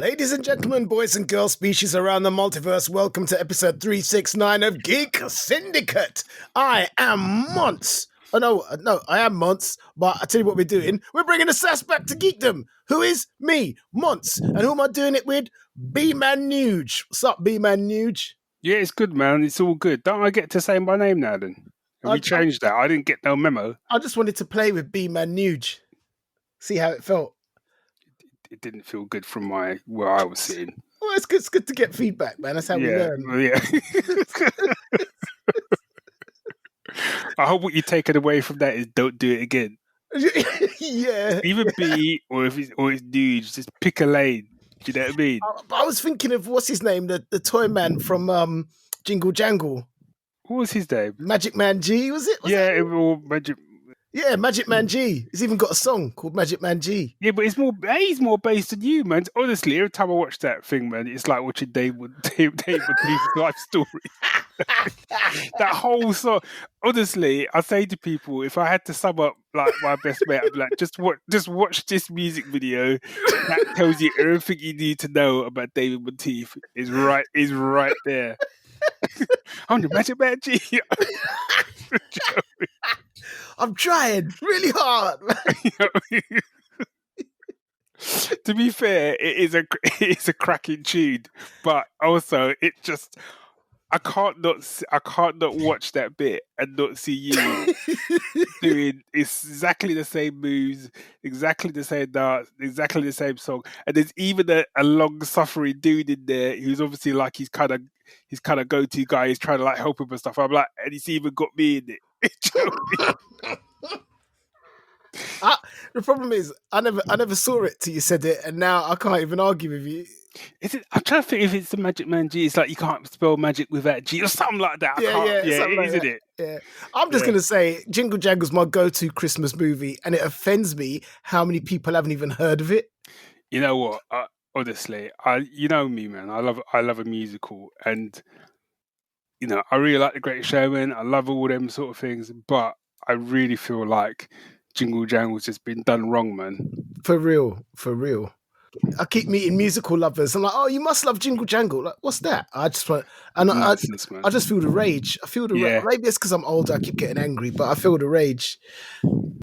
Ladies and gentlemen, boys and girls, species around the multiverse, welcome to episode 369 of Geek Syndicate. I am Monts. No, I am Monts, but I tell you what we're doing. We're bringing the sass back to geekdom. Who is me, Monts? And who am I doing it with? B-Man Nuge. What's up, B-Man Nuge? Yeah, it's good, man. It's all good. Don't I get to say my name now, then? Have we changed that? I didn't get no memo. I just wanted to play with B-Man Nuge. See how it felt. It didn't feel good from where I was sitting. Well, it's good to get feedback, man. That's how we learn. Well, yeah. I hope what you're taking away from that is don't do it again. Yeah. Even B or it's dudes, just pick a lane. Do you know what I mean? I was thinking of what's his name, the toy man from Jingle Jangle. What was his name? Magic Man G, was it? Magic. Yeah, Magic Man G. He's even got a song called Magic Man G. Yeah, but he's more based on you, man. Honestly, every time I watch that thing, man, it's like watching David life story. That whole song. Honestly, I say to people, if I had to sum up like my best mate, I'd be like, just watch this music video. That tells you everything you need to know about David Monteith. Is right there. I'm the Magic Man G. I'm trying really hard. To be fair, it is a cracking tune, but also it just I can't not watch that bit and not see you doing exactly the same moves, exactly the same dance, exactly the same song, and there's even a long-suffering dude in there who's obviously like his kind of go-to guy. He's trying to like help him and stuff. I'm like, and he's even got me in it. The problem is, I never saw it till you said it, and now I can't even argue with you. I'm trying to think if it's the Magic Man G. It's like you can't spell magic without G or something like that. Isn't it? Yeah, I'm just gonna say Jingle Jangle's my go-to Christmas movie, and it offends me how many people haven't even heard of it. You know what? Honestly, you know me, man. I love a musical, and you know I really like The Greatest Showman. I love all them sort of things, but I really feel like Jingle Jangle's just been done wrong, man. For real. I keep meeting musical lovers. I'm like, oh, you must love Jingle Jangle. Like, what's that? I just want, and I just feel the rage. I feel the rage. Maybe it's because I'm older. I keep getting angry, but I feel the rage.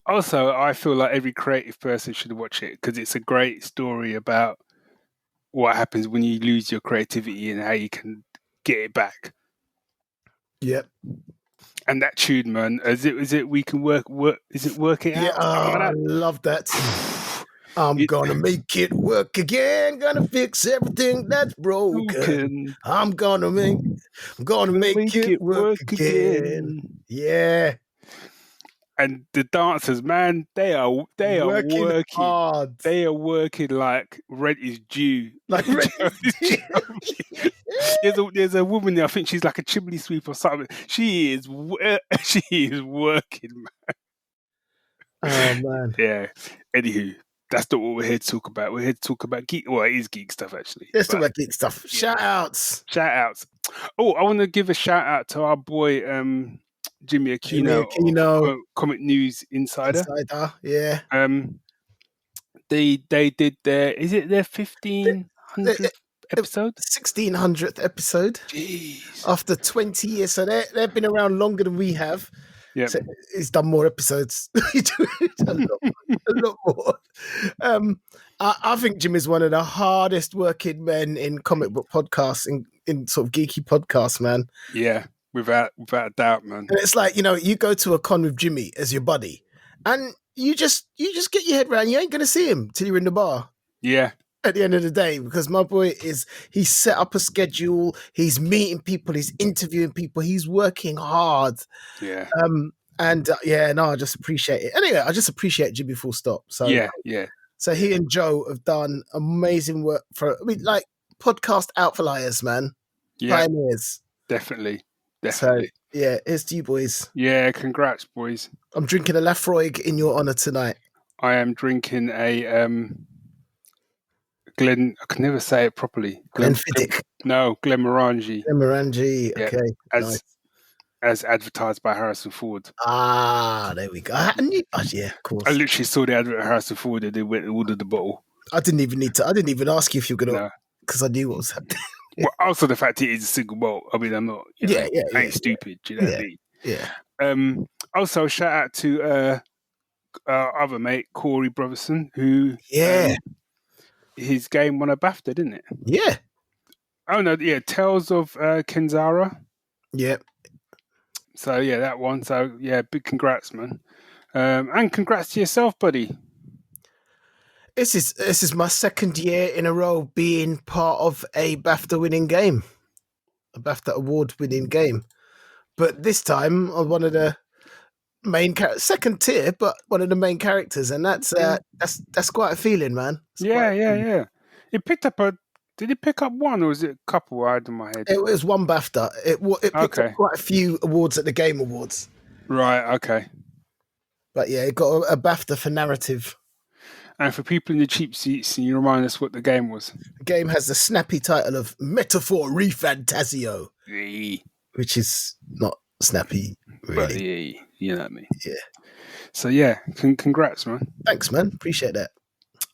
Also, I feel like every creative person should watch it because it's a great story about what happens when you lose your creativity and how you can get it back. Yep. And that tune, man, is it we can work? Is it working out? Yeah, I love that. I'm gonna make it work again. Gonna fix everything that's broken. I'm gonna make it work again. Yeah. And the dancers, man, they are working hard. They are working like rent is due. Like rent is due. There's a woman there. I think she's like a chimney sweep or something. She is working, man. Oh man. Yeah. Anywho, that's not what we're here to talk about. We're here to talk about geek. Well, it is geek stuff actually. Let's talk about geek stuff. Yeah. Shoutouts. Oh, I want to give a shout out to our boy Jimmy Aquino, Comic News Insider. Yeah. They did their 1500th episode? 1600th episode. Jeez. After 20 years. So they've been around longer than we have. Yeah. So he's done more episodes. a lot more. I think Jim is one of the hardest working men in comic book podcasts, in sort of geeky podcasts, man. Yeah. Without a doubt, man. And it's like, you go to a con with Jimmy as your buddy, and you just get your head around. You ain't gonna see him till you're in the bar. Yeah. At the end of the day, because my boy he's set up a schedule. He's meeting people. He's interviewing people. He's working hard. Yeah. I just appreciate it. Anyway, I just appreciate Jimmy. Full stop. So yeah. So he and Joe have done amazing work like podcast outliers, man. Yeah. Pioneers. Definitely. So, yeah, here's to you boys. Yeah, congrats, boys. I'm drinking a Lafroig in your honour tonight. I am drinking a Glen. I can never say it properly. Glenfiddich. Glenmorangie. Glenmorangie. Okay. Nice. As advertised by Harrison Ford. Ah, there we go. Yeah, of course. I literally saw the advert of Harrison Ford and they went and ordered the bottle. I didn't even ask you if you're gonna, No. because I knew what was happening. Well, also the fact it is a single bolt. I mean, I'm not, Yeah, I ain't stupid. Do you know what I mean? yeah. Also, shout out to our other mate Corey Brotherson, who his game won a BAFTA, didn't it? Yeah. Oh no, yeah, Tales of Kenzara. Yeah. So yeah, that one. So yeah, big congrats, man, and congrats to yourself, buddy. This is my second year in a row being part of a BAFTA winning game, a BAFTA award winning game. But this time, I'm one of the main second tier, but one of the main characters, and that's quite a feeling, man. Yeah. It picked up Did it pick up one, or was it a couple I had in my head? It was one BAFTA. It picked up quite a few awards at the Game Awards. Right. Okay. But yeah, it got a BAFTA for narrative. And for people in the cheap seats, can you remind us what the game was? The game has the snappy title of Metaphor Refantasio, which is not snappy, really. But yeah, you know what I mean. Yeah. So yeah, congrats, man. Thanks, man. Appreciate that.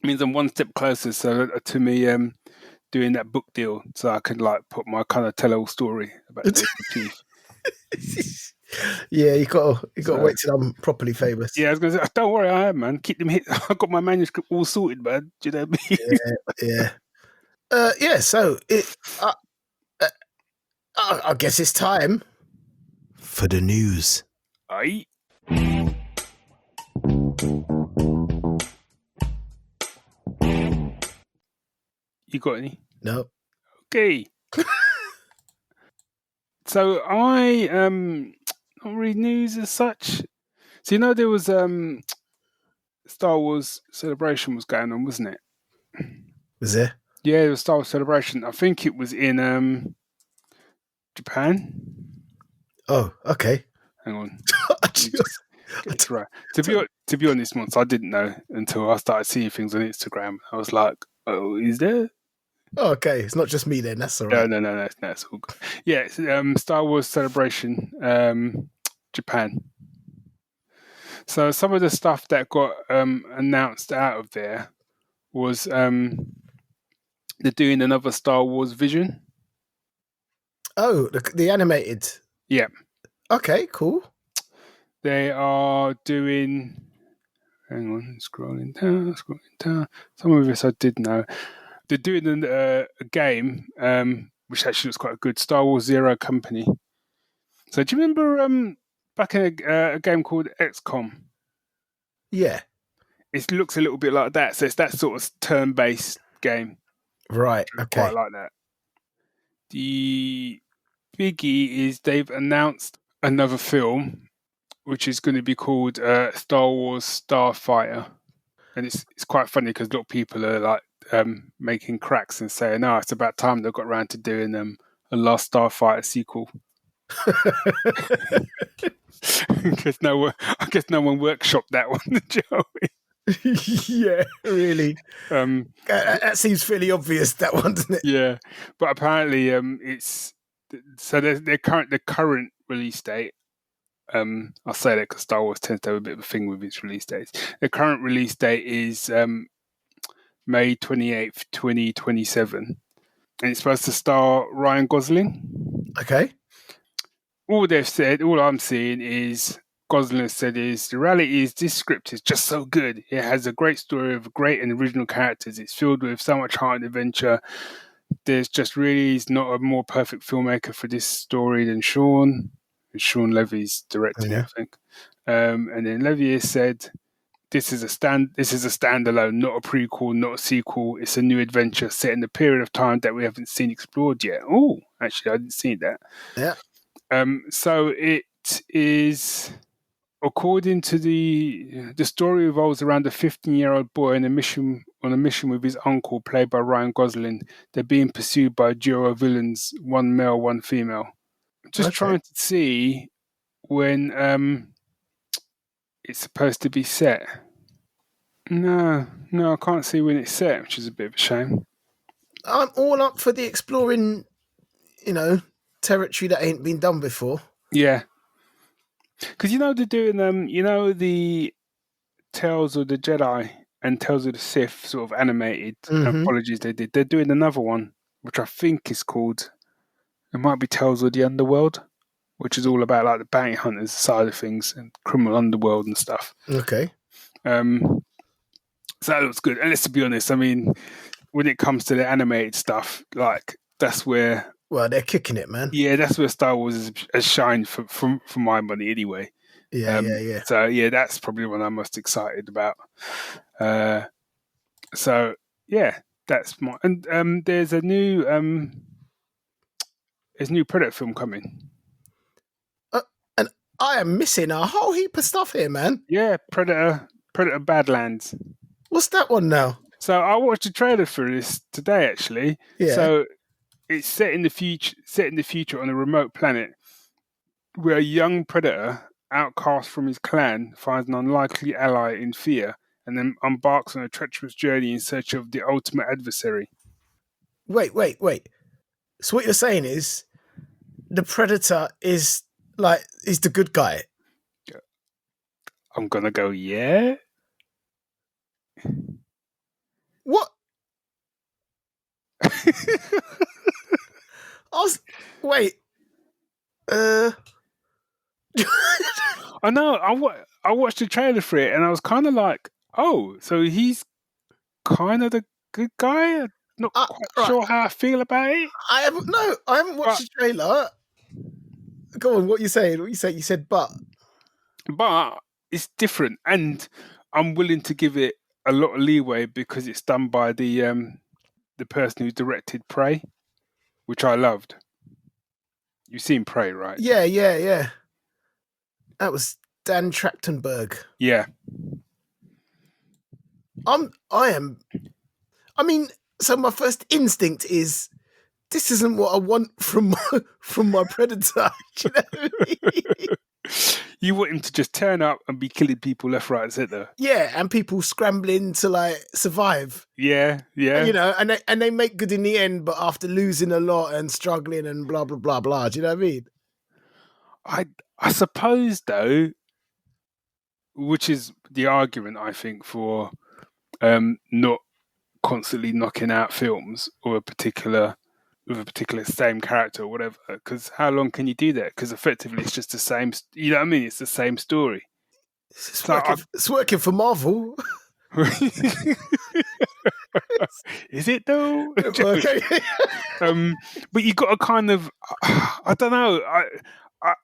It means I'm one step closer. So to me, doing that book deal, so I can like put my kind of tell-all story about the chief. Yeah, you got to wait till I'm properly famous. Yeah, I was gonna say, don't worry, I am, man. Keep them hit. I got my manuscript all sorted, man. Do you know what I mean? Yeah. So I guess it's time for the news. Aye. You got any? No. Okay. So I not really news as such. So you know there was Star Wars Celebration was going on, wasn't it? Was there? Yeah, there was Star Wars Celebration. I think it was in Japan. Oh, okay. Hang on. Get right. To be honest, once I didn't know until I started seeing things on Instagram. I was like, "Oh, is there?" Oh, okay, it's not just me then. That's all right. No, it's all good. Yeah, it's, Star Wars Celebration, Japan. So some of the stuff that got announced out of there was they're doing another Star Wars Vision. Oh, the animated. Yeah. Okay, cool. They are doing. Hang on, scrolling down. Some of this I did know. They're doing a game, which actually looks quite good. Star Wars Zero Company. So do you remember back in a game called XCOM? Yeah. It looks a little bit like that. So it's that sort of turn-based game. Right. I Okay. quite like that. The biggie is they've announced another film, which is going to be called Star Wars Starfighter. And it's quite funny because a lot of people are like making cracks and saying, "Oh, it's about time they got around to doing a Last Starfighter sequel." I guess no one workshopped that one, Joey. Yeah, really. That seems fairly obvious, that one, doesn't it? Yeah, but apparently it's so the current release date. I'll say that because Star Wars tends to have a bit of a thing with its release dates. The current release date is May 28th, 2027. And it's supposed to star Ryan Gosling. Okay. All I'm seeing is Gosling has said is, the reality is this script is just so good. It has a great story of great and original characters. It's filled with so much heart and adventure. There's just really not a more perfect filmmaker for this story than Sean. Sean Levy's directing it, I think. And then Levy has said, This is a standalone, not a prequel, not a sequel. It's a new adventure set in a period of time that we haven't seen explored yet. Oh, actually, I didn't see that. Yeah. So it is, according to the story, revolves around a 15-year-old boy on a mission with his uncle, played by Ryan Gosling. They're being pursued by a duo of villains, one male, one female. Just trying to see when it's supposed to be set. No, I can't see when it's set, which is a bit of a shame. I'm all up for the exploring, territory that ain't been done before. Yeah. Because they're doing the Tales of the Jedi and Tales of the Sith sort of animated Mhm. anthologies they did. They're doing another one, which I think is called. It might be Tales of the Underworld, which is all about like the bounty hunters side of things and criminal underworld and stuff. Okay. So that looks good. And let's be honest, I mean, when it comes to the animated stuff, like that's where, Well, they're kicking it, man. yeah, that's where Star Wars has shined for my money anyway. Yeah. So yeah, that's probably what I'm most excited about. So yeah, that's my and there's a new Predator film coming. And I am missing a whole heap of stuff here, man. Yeah, Predator Badlands. What's that one now? So I watched a trailer for this today, actually. Yeah. So it's set in the future on a remote planet where a young predator, outcast from his clan, finds an unlikely ally in fear and then embarks on a treacherous journey in search of the ultimate adversary. Wait. So what you're saying is the Predator is the good guy. I'm gonna go, yeah. What? Wait. I know. I watched the trailer for it, and I was kind of like, "Oh, so he's kind of the good guy." Not quite sure how I feel about it. I haven't watched the trailer. Go on. What you saying? What you say? You said, but it's different, and I'm willing to give it a lot of leeway because it's done by the person who directed Prey, which I loved. You've seen Prey, right? Yeah. That was Dan Trachtenberg. Yeah. I mean, so my first instinct is this isn't what I want from my Predator. Do you know what I mean? You want him to just turn up and be killing people left, right, and centre. Yeah, and people scrambling to survive. Yeah. You know, and they make good in the end, but after losing a lot and struggling and blah blah blah blah. Do you know what I mean? I suppose though, which is the argument I think for not constantly knocking out films or with a particular same character or whatever, because how long can you do that? Because effectively it's just the same, you know what I mean? It's the same story. It's working for Marvel. Is it though? Okay. But you got to kind of, I don't know. I,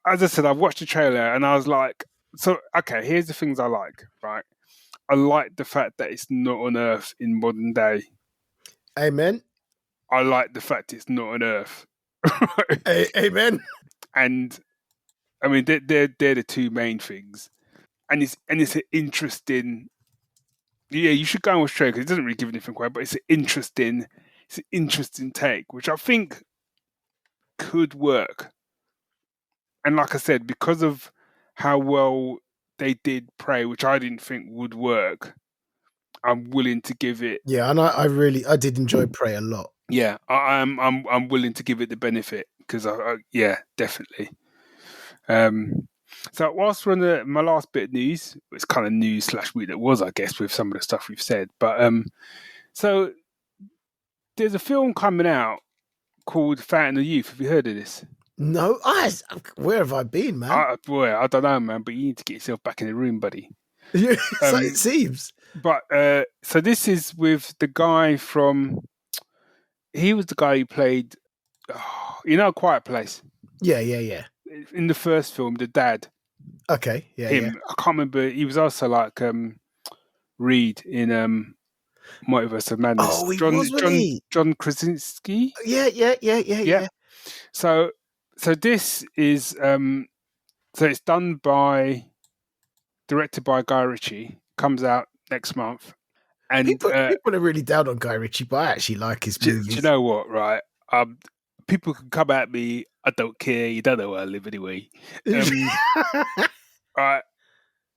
as I said, I've watched the trailer and I was like, so, okay, here's the things I like, right? I like the fact that it's not on Earth in modern day. Amen. I like the fact it's not on Earth. Amen. And I mean, they're the two main things. And it's an interesting. Yeah, you should go and watch the trailer because it doesn't really give anything away, but it's an interesting take, which I think could work. And like I said, because of how well they did Prey, which I didn't think would work, I'm willing to give it. Yeah, and I did enjoy Prey a lot. Yeah, I'm willing to give it the benefit because yeah, definitely. So whilst we're on my last bit of news, it's kind of news / week that was, I guess, with some of the stuff we've said. But so there's a film coming out called Fountain of Youth. Have you heard of this? No, where have I been, man? I don't know, man. But you need to get yourself back in the room, buddy. So it seems. But so this is with the guy from. He was the guy who played, A Quiet Place. Yeah. In the first film, the dad. Okay, yeah. I can't remember. He was also like Reed in Multiverse of Madness. Oh, he John Krasinski. Yeah. So this is so it's directed by Guy Ritchie. Comes out next month. And people are really down on Guy Ritchie, but I actually like his movies. Do you know what? Right, people can come at me. I don't care. You don't know where I live anyway.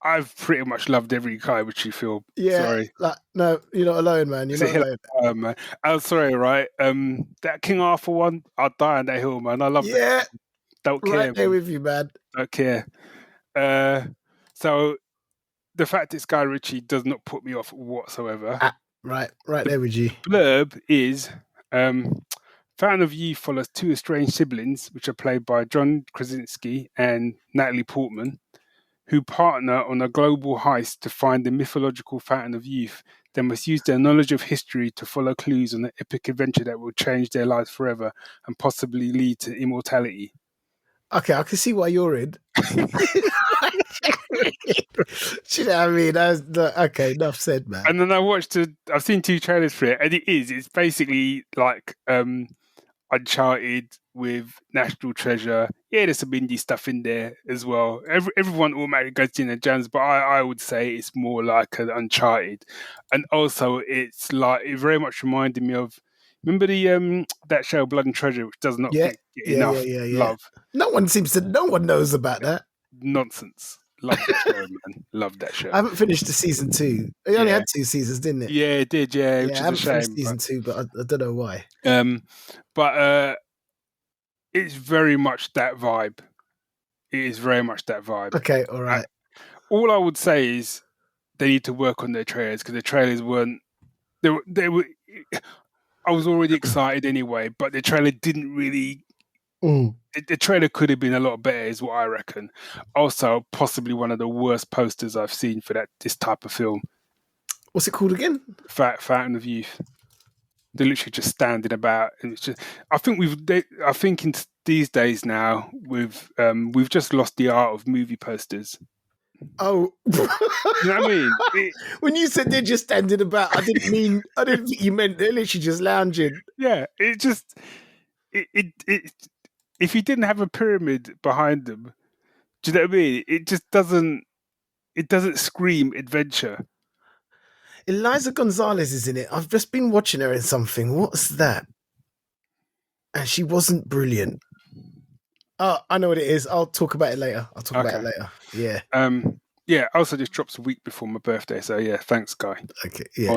I've pretty much loved every Guy Ritchie film. Yeah, sorry. No, you're not alone, man. You're not alone. Man. I'm sorry, right? That King Arthur one, I'll die on that hill, man. I love that. Yeah, don't care. Right there with you, man. Don't care. So the fact it's Guy Ritchie does not put me off whatsoever. Right there with you. Blurb is Fountain of Youth follows two estranged siblings, which are played by John Krasinski and Natalie Portman, who partner on a global heist to find the mythological Fountain of Youth. They must use their knowledge of history to follow clues on an epic adventure that will change their lives forever and possibly lead to immortality. Okay, I can see why you're in. Do you know what I mean? Okay, enough said, man. And then I've seen 2 trailers for it, and it's basically like Uncharted with National Treasure. Yeah, there's some indie stuff in there as well. Everyone automatically goes to Indiana Jones, but I would say it's more like an Uncharted. And also, it's like, it very much reminded me of, remember the that show Blood and Treasure, which does not get enough love. No one knows about that. Nonsense. Love that show, man. Love that show. I haven't finished the season 2. It only had 2 seasons, didn't it? Yeah, it did. Yeah, which is I haven't a shame. finished season 2, but I don't know why. But it's very much that vibe. It is very much that vibe. Okay, all right. All I would say is they need to work on their trailers, because the trailers weren't. They were. I was already excited anyway, but the trailer didn't really. The trailer could have been a lot better, is what I reckon. Also, possibly one of the worst posters I've seen for this type of film. What's it called again? Fountain of Youth. They're literally just standing about, and it's just. I think in these days now, we've just lost the art of movie posters. Oh, you know what I mean? When you said they're just standing about, I didn't think you meant they're literally just lounging. Yeah, it just if you didn't have a pyramid behind them, do you know what I mean? It just doesn't. It doesn't scream adventure. Eliza Gonzalez is in it. I've just been watching her in something. What's that? And she wasn't brilliant. Oh, I know what it is. I'll talk about it later. Yeah. Yeah. Also, just drops a week before my birthday. So yeah, thanks, Guy. Okay. Yeah.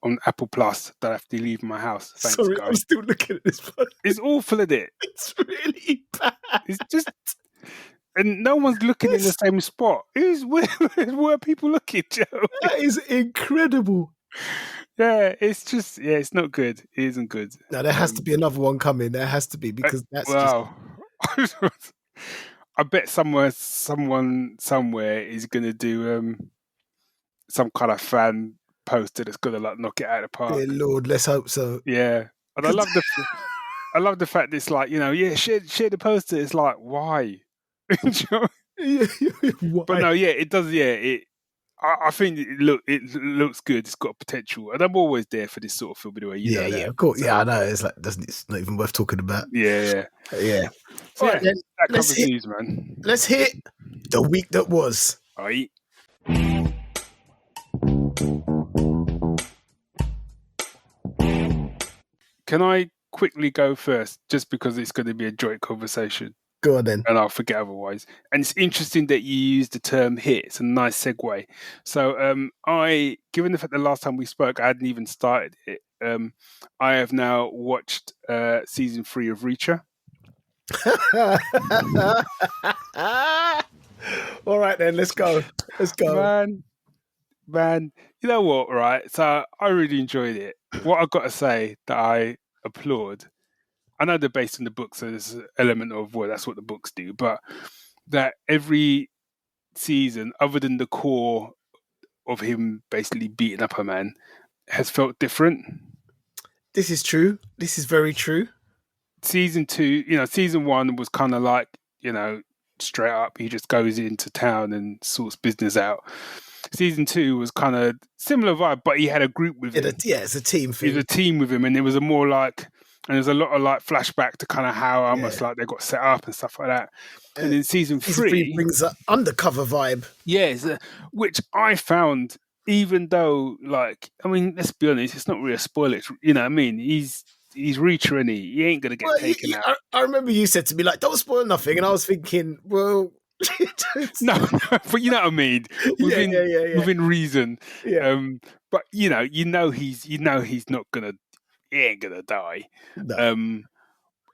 On Apple Plus that I have to leave my house. Thanks, Sorry, Guy. I'm still looking at this one. It's awful, isn't it? It's really bad. It's just. And no one's looking in the same spot. Where are people looking, Joe? That is incredible. Yeah, it's not good. It isn't good. No, there has to be another one coming. There has to be, because that's just... I bet someone somewhere is going to do some kind of fan poster that's going to like knock it out of the park. Dear Lord, let's hope so. Yeah, and I love the fact that it's like, share the poster. It's like, why? Why? But no, it does. Yeah, I think it looks good. It's got potential, and I'm always there for this sort of film. Anyway, of course. So, I know. It's like it's not even worth talking about. Yeah. So all right, then, that covers news, man. Let's hit the week that was. All right. Can I quickly go first, just because it's going to be a joint conversation? Go on then. And I'll forget otherwise. And it's interesting that you use the term hit. It's a nice segue. So given the fact the last time we spoke, I hadn't even started it, I have now watched season 3 of Reacher. All right then, let's go. Man, you know what, right? So I really enjoyed it. What I've got to say that I applaud, I know they're based on the book, so there's an element of, well, that's what the books do, but that every season, other than the core of him basically beating up a man, has felt different. This is true. This is very true. Season 2, season 1 was kind of like, straight up, he just goes into town and sorts business out. Season 2 was kind of similar vibe, but he had a group with him. It's a team thing. He was a team with him, and it was a more like... And there's a lot of like flashback to kind of how almost like they got set up and stuff like that. And in season 3 brings an undercover vibe. Yes, which I found, even though, like, I mean, let's be honest, it's not really a spoiler. You know what I mean? He's Reacher, and he ain't going to get taken out. I remember you said to me, like, don't spoil nothing. And I was thinking, well... no, but you know what I mean? Within reason. Yeah. But, he's not going to... He ain't gonna die. No.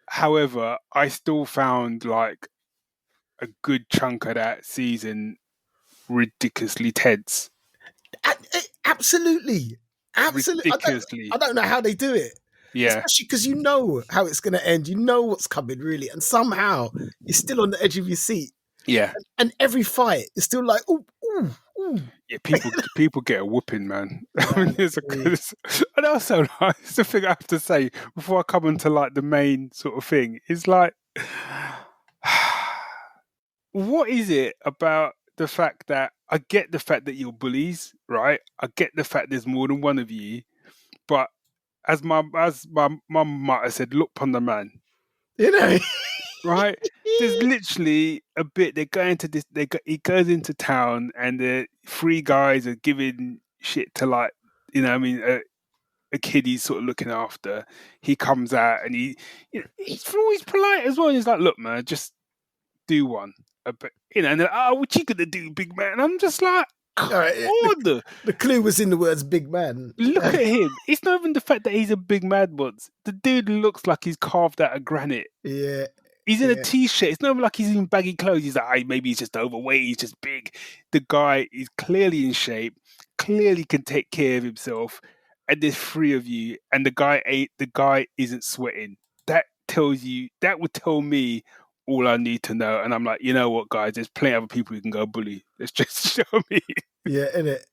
However, I still found like a good chunk of that season ridiculously tense. Absolutely. Ridiculously. I don't know how they do it. Yeah. Especially because you know how it's going to end. You know what's coming, really. And somehow you're still on the edge of your seat. Yeah. And every fight is still like, ooh, ooh, ooh. Yeah, people get a whooping, man. I mean, Absolutely. and also, like, it's the thing I have to say before I come into like the main sort of thing is like, what is it about the fact that I get the fact that you're bullies, right? I get the fact there's more than one of you, but as my mum might have said, look upon the man, You know? right? There's literally a bit they go into this. He goes into town, and the three guys are giving shit to, like, you know, what I mean, a kid he's sort of looking after. He comes out and he's always polite as well. He's like, look, man, just do one. But, you know, and they're like, oh, what you gonna do, big man? I'm just like, come on. The clue was in the words big man. Look at him. It's not even the fact that he's a big man once. The dude looks like he's carved out of granite. Yeah. He's in a t-shirt. It's not even like he's in baggy clothes. He's like, maybe he's just overweight. He's just big. The guy is clearly in shape, clearly can take care of himself. And there's three of you, and the guy isn't sweating. That would tell me all I need to know. And I'm like, you know what, guys? There's plenty of other people you can go bully. Let's just show me. Yeah, innit.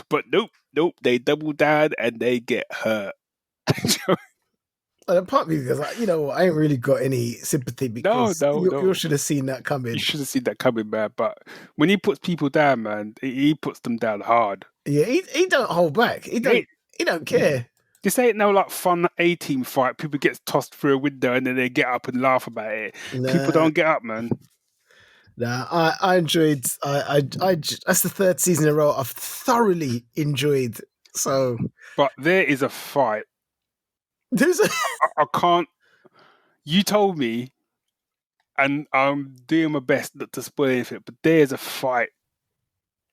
But nope. They double down and they get hurt. And part of me because, you know, I ain't really got any sympathy because you should have seen that coming. You should have seen that coming, man. But when he puts people down, man, he puts them down hard. Yeah, he don't hold back. He don't care. This ain't no like fun A-team fight. People get tossed through a window and then they get up and laugh about it. Nah. People don't get up, man. Nah, I enjoyed. I that's the third season in a row I've thoroughly enjoyed. So, but there is a fight. I can't. You told me, and I'm doing my best not to spoil anything. But there's a fight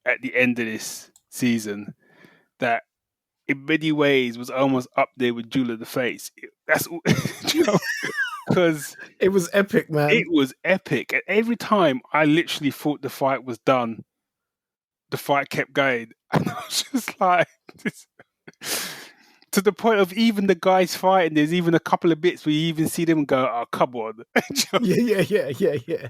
at the end of this season that, in many ways, was almost up there with Jewel of the Fates. That's because it was epic, man. It was epic, and every time I literally thought the fight was done, the fight kept going, and I was just like, this. To the point of even the guys fighting, there's even a couple of bits where you even see them go, "Oh, come on!" Yeah.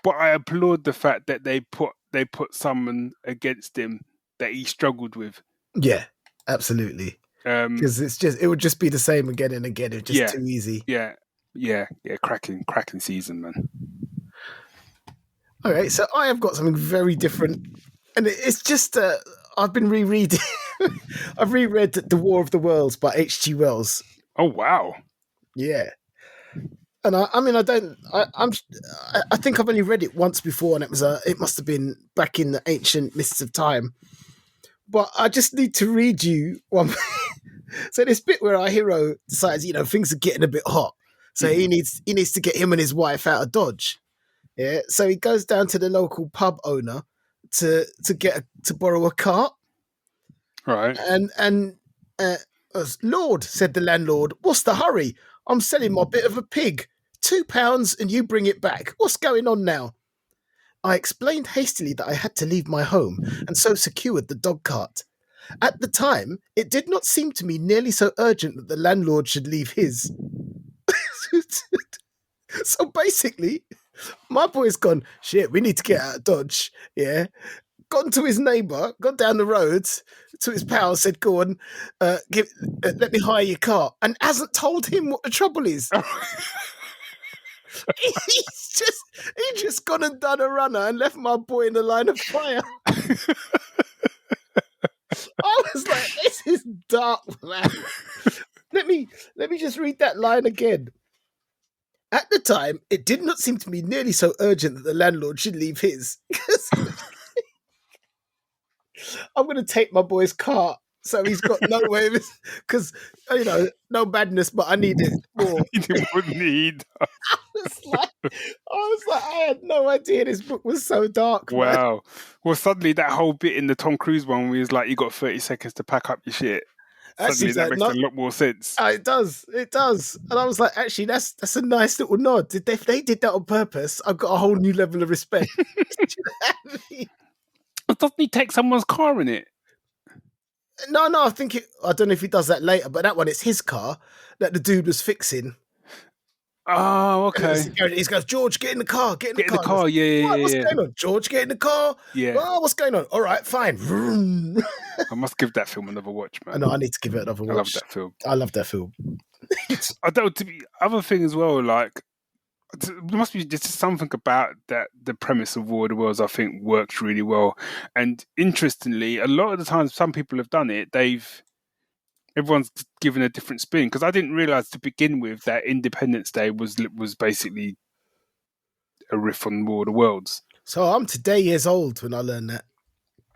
But I applaud the fact that they put someone against him that he struggled with. Yeah, absolutely. Because it would just be the same again and again. It's just too easy. Yeah. Cracking season, man. All right, so I have got something very different. And it's just, I've been rereading. I've reread The War of the Worlds by H.G. Wells. Oh, wow. Yeah. And I think I've only read it once before, and it must have been back in the ancient mists of time. But I just need to read you one. So this bit where our hero decides, you know, things are getting a bit hot. So he needs to get him and his wife out of Dodge. Yeah. So he goes down to the local pub owner to borrow a cart. Right. And Lord, said the landlord, what's the hurry? I'm selling my bit of a pig. £2 and you bring it back. What's going on now? I explained hastily that I had to leave my home and so secured the dog cart. At the time, it did not seem to me nearly so urgent that the landlord should leave his. So basically, my boy's gone, shit, we need to get out of Dodge. Yeah. Gone to his neighbour, gone down the road to his pal, said, go on, let me hire your car, and hasn't told him what the trouble is. He just gone and done a runner and left my boy in the line of fire. I was like, this is dark, man. Let me just read that line again. At the time, it did not seem to me nearly so urgent that the landlord should leave his. I'm going to take my boy's car, so he's got no way of it, because, you know, no badness, but I need it more. I was like, I had no idea this book was so dark. Wow. Man. Well, suddenly that whole bit in the Tom Cruise one where he was like, you got 30 seconds to pack up your shit. Suddenly Actually, that makes a lot more sense. it does. It does. And I was like, actually, that's a nice little nod. If they did that on purpose, I've got a whole new level of respect. Do you know what I mean? Doesn't he take someone's car in it? No, I think I don't know if he does that later, but that one, it's his car that the dude was fixing. Oh, And it was okay. the guy, he goes, George, get in the car, get in the Get in the car. car, yeah, What? What's yeah. going on? George, get in the car. Yeah. Oh, what's going on? All right, fine. Vroom. I must give that film another watch, I man. know, I need to give it another watch. I love that film. I love that film. I don't. To be other thing as well. Like there must be just something about that. The premise of War of the Worlds, I think, works really well. And interestingly, a lot of the times, some people have done it. Everyone's given a different spin, because I didn't realize to begin with that Independence Day was basically a riff on War of the Worlds. So I'm today years old when I learned that.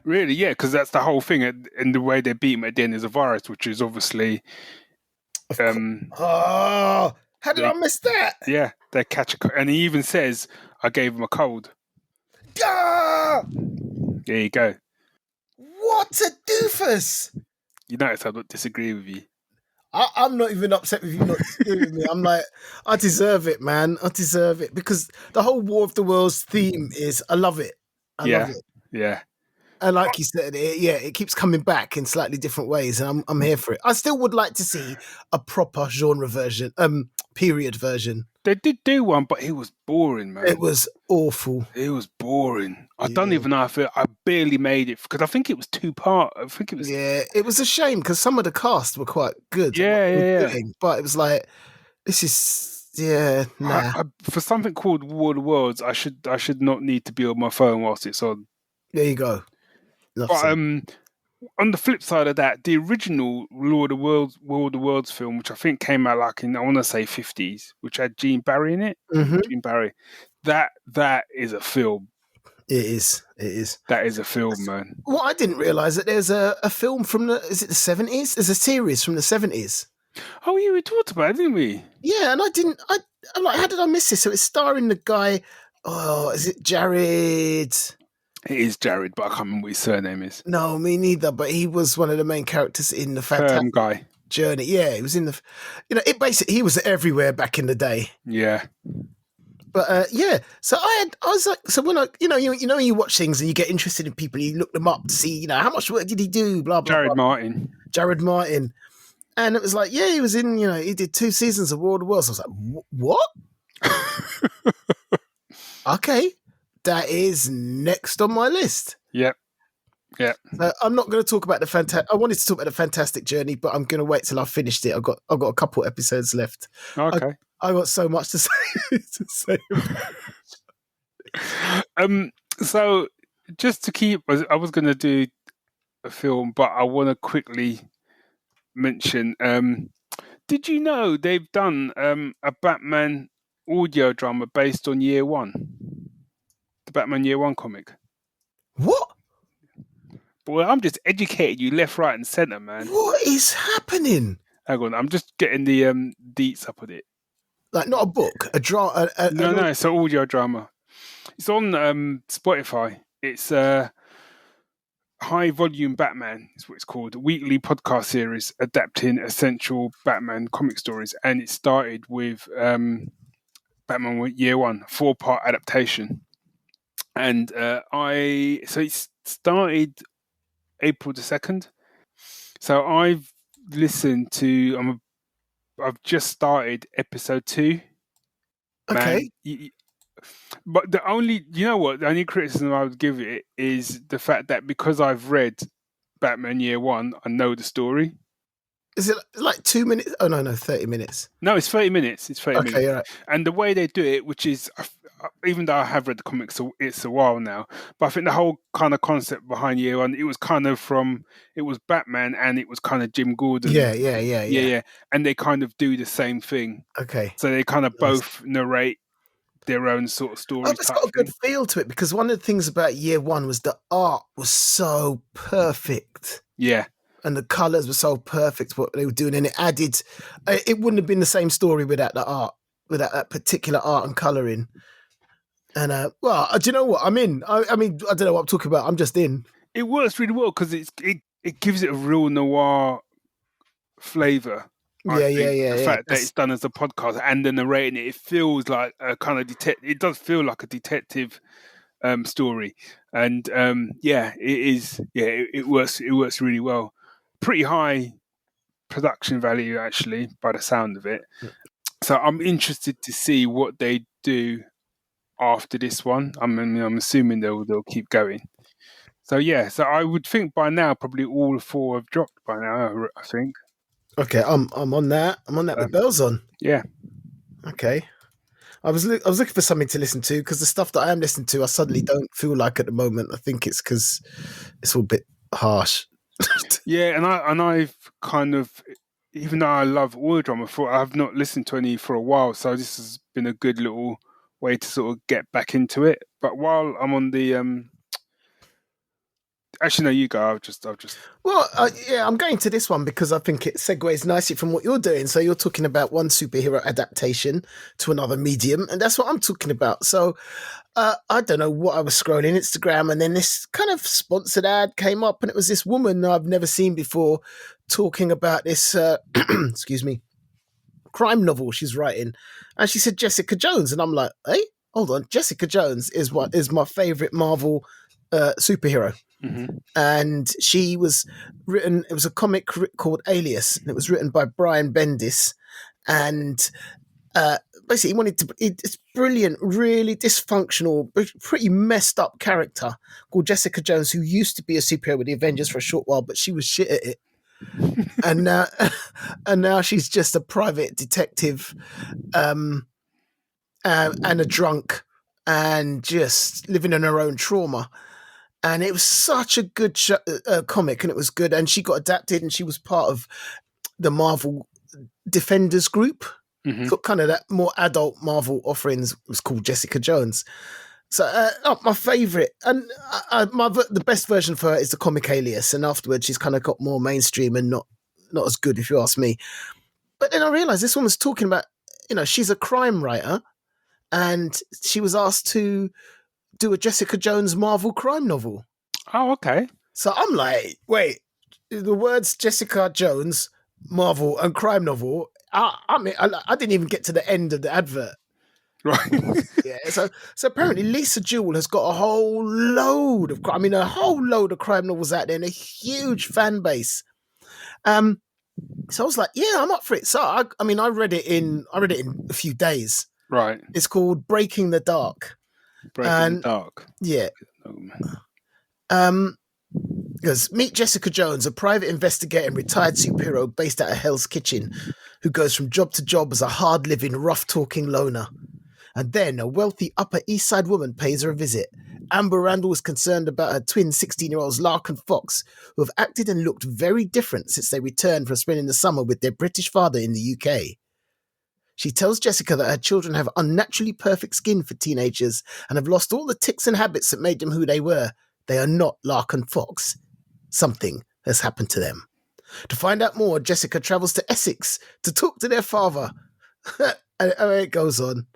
Really, yeah, because that's the whole thing. And the way they beat him at the end is a virus, which is obviously. Oh, how did I miss that? Yeah, they catch and he even says, "I gave him a cold." Ah! There you go. What a doofus! You notice I don't disagree with you. I'm not even upset with you not disagreeing with me. I'm like, I deserve it, man. I deserve it, because the whole War of the Worlds theme is, I love it. I love it. Yeah. And like you said, it keeps coming back in slightly different ways, and I'm here for it. I still would like to see a proper genre version, period version. They did do one, but it was boring, man. It was awful. It was boring. I don't even know if I barely made it, because I think it was 2-part. I think it was. Yeah, it was a shame, because some of the cast were quite good. Yeah. But it was like, this is nah. For something called War of the Worlds, I should not need to be on my phone whilst it's on. There you go. But on the flip side of that, the original War of the Worlds film, which I think came out like in, I want to say 50s, which had Gene Barry in it. Mm-hmm. Gene Barry. That is a film. It is. That is a film, man. Well, I didn't realise that there's a film from is it the 70s? There's a series from the 70s. Oh, yeah, we talked about it, didn't we? Yeah, and I'm like, how did I miss this? So it's starring the guy, is it Jared? It is Jared, but I can't remember what his surname is. No, me neither. But he was one of the main characters in the Fantastic guy. Journey. Yeah, he was in the. It basically, he was everywhere back in the day. Yeah. But so I was like, so when you watch things and you get interested in people, you look them up to see, how much work did he do? Blah blah. Jared Martin, and it was like, yeah, he was in. He did 2 seasons of War of the Worlds. I was like, what? Okay. That is next on my list. Yep. I'm not going to talk about I wanted to talk about the Fantastic Journey, but I'm going to wait till I've finished it. I've got a couple episodes left. Okay. I got so much to say. So just to keep, I was going to do a film, but I want to quickly mention. Did you know they've done a Batman audio drama based on Year One? The Batman Year One comic. What? Boy, I'm just educating you left, right, and centre, man. What is happening? Hang on, I'm just getting the deets up on it. Like, not a book, a drama. No, it's an audio drama. It's on Spotify. It's High Volume Batman is what it's called. A weekly podcast series adapting essential Batman comic stories, and it started with Batman Year One, 4-part adaptation. And it started April the 2nd. So I've listened to. I've just started episode 2. Okay. Man, but the only criticism I would give it is the fact that because I've read Batman Year One, I know the story. Is it like 2 minutes? Oh, no, 30 minutes. No, it's 30 minutes. It's 30 minutes. Okay, all right. And the way they do it, which is, even though I have read the comics, it's a while now, but I think the whole kind of concept behind Year One, it was kind of it was Batman and it was kind of Jim Gordon. Yeah. And they kind of do the same thing. Okay. So they kind of both narrate their own sort of stories. It's got a good feel to it, because one of the things about Year One was the art was so perfect. Yeah. And the colours were so perfect, what they were doing. And it added, it wouldn't have been the same story without the art, without that particular art and colouring. And, do you know what? I'm in. I mean, I don't know what I'm talking about. I'm just in. It works really well because it gives it a real noir flavour. I Yeah, think yeah, yeah, the yeah. fact that it's done as a podcast and then narrating it, it feels like a kind of it does feel like a detective story, and yeah, it is. Yeah, it works. It works really well. Pretty high production value, actually, by the sound of it. So I'm interested to see what they do after this one. I mean, I'm assuming they'll keep going. So yeah, so I would think by now probably all four have dropped by now. I think. Okay, I'm on that. I'm on that with bells on. Yeah. Okay. I was looking for something to listen to because the stuff that I am listening to, I suddenly don't feel like at the moment. I think it's because it's all a bit harsh. Yeah, and I've kind of, even though I love all the drama, I've not listened to any for a while, so this has been a good little way to sort of get back into it. But while I'm on the actually no, you go. I'll just. Well, yeah, I'm going to this one because I think it segues nicely from what you're doing. So you're talking about one superhero adaptation to another medium, and that's what I'm talking about. So I don't know what I was scrolling Instagram, and then this kind of sponsored ad came up, and it was this woman I've never seen before talking about this, excuse me, crime novel she's writing, and she said Jessica Jones, and I'm like, hey, hold on, Jessica Jones is my favorite Marvel superhero. Mm-hmm. And she was written, it was a comic called Alias, and it was written by Brian Bendis, and basically he wanted to, it's brilliant, really dysfunctional, pretty messed up character called Jessica Jones, who used to be a superhero with the Avengers for a short while, but she was shit at it. and now she's just a private detective and a drunk and just living in her own trauma. And it was such a good comic, and it was good. And she got adapted, and she was part of the Marvel Defenders group. Mm-hmm. Got kind of that more adult Marvel offerings. Was called Jessica Jones. So my favorite, and the best version for her is the comic Alias. And afterwards, she's kind of got more mainstream and not as good, if you ask me. But then I realized this woman's talking about, she's a crime writer, and she was asked to do a Jessica Jones Marvel crime novel. Oh, okay. So I'm like, wait, the words Jessica Jones, Marvel, and crime novel. I mean, I didn't even get to the end of the advert. Right. Yeah. So apparently Lisa Jewell has got a whole load of crime novels out there and a huge fan base. So I was like, yeah, I'm up for it. So I read it in a few days. Right. It's called Breaking the Dark. Breaking the Dark. Yeah. Because meet Jessica Jones, a private investigator and retired superhero based out of Hell's Kitchen, who goes from job to job as a hard-living, rough-talking loner. And then a wealthy Upper East Side woman pays her a visit. Amber Randall is concerned about her twin 16-year-olds Lark and Fox, who have acted and looked very different since they returned from spending the summer with their British father in the UK. She tells Jessica that her children have unnaturally perfect skin for teenagers and have lost all the tics and habits that made them who they were. They are not Lark and Fox. Something has happened to them. To find out more, Jessica travels to Essex to talk to their father. And it goes on.